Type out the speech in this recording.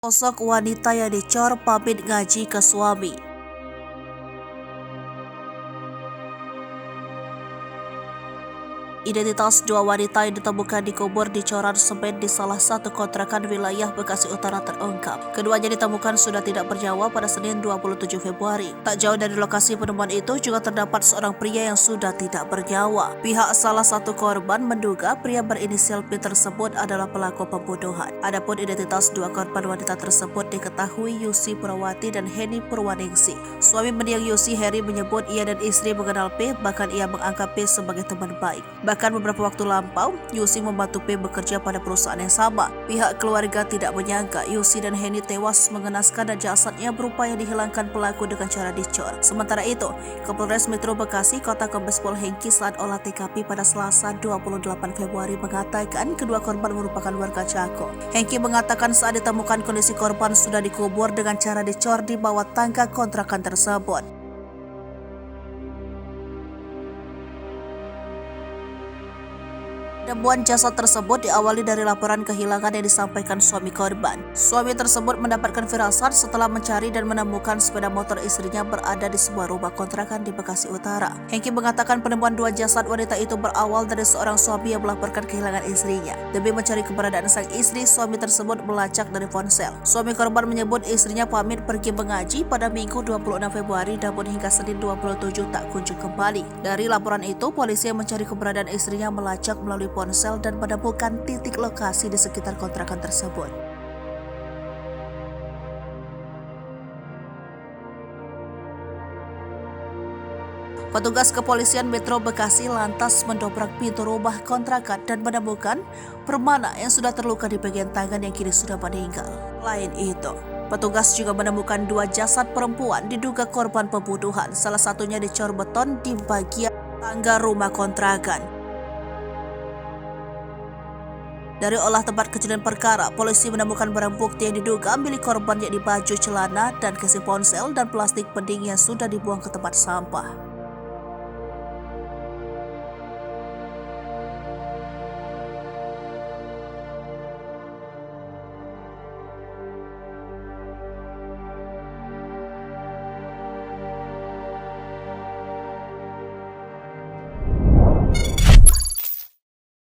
Sosok wanita yang dicor pamit ngaji ke suami. Identitas dua wanita yang ditemukan dikubur di coran semen di salah satu kontrakan wilayah Bekasi Utara terungkap. Keduanya ditemukan sudah tidak bernyawa pada Senin 27 Februari. Tak jauh dari lokasi penemuan itu juga terdapat seorang pria yang sudah tidak bernyawa. Pihak salah satu korban menduga pria berinisial P tersebut adalah pelaku pembunuhan. Adapun identitas dua korban wanita tersebut diketahui Yusi Purwati dan Heni Purwaningsi. Suami mendiang Yusi, Heri, menyebut ia dan istri mengenal P, bahkan ia menganggap P sebagai teman baik. Bahkan beberapa waktu lampau, Yusi membantu P bekerja pada perusahaan yang sama. Pihak keluarga tidak menyangka Yusi dan Heni tewas mengenaskan dan jasadnya berupaya dihilangkan pelaku dengan cara dicor. Sementara itu, Kapolres Metro Bekasi Kota Kombes Pol Hengki saat olah TKP pada Selasa 28 Februari mengatakan kedua korban merupakan warga Cako. Hengki mengatakan saat ditemukan kondisi korban sudah dikubur dengan cara dicor di bawah tangga kontrakan tersebut. Penemuan jasad tersebut diawali dari laporan kehilangan yang disampaikan suami korban. Suami tersebut mendapatkan firasat setelah mencari dan menemukan sepeda motor istrinya berada di sebuah rumah kontrakan di Bekasi Utara. Hengki mengatakan penemuan dua jasad wanita itu berawal dari seorang suami yang melaporkan kehilangan istrinya. Demi mencari keberadaan sang istri, suami tersebut melacak dari ponsel. Suami korban menyebut istrinya pamit pergi mengaji pada Minggu 26 Februari namun hingga Senin 27 tak kunjung kembali. Dari laporan itu, polisi yang mencari keberadaan istrinya melacak melalui ponsel dan menemukan titik lokasi di sekitar kontrakan tersebut. Petugas kepolisian Metro Bekasi lantas mendobrak pintu rumah kontrakan dan menemukan Permana yang sudah terluka di bagian tangan yang kini sudah meninggal. Selain itu, petugas juga menemukan dua jasad perempuan diduga korban pembunuhan, salah satunya dicor beton di bagian tangga rumah kontrakan. Dari olah tempat kejadian perkara, polisi menemukan barang bukti yang diduga milik korban yakni baju, celana, dan kesi ponsel dan plastik pending yang sudah dibuang ke tempat sampah.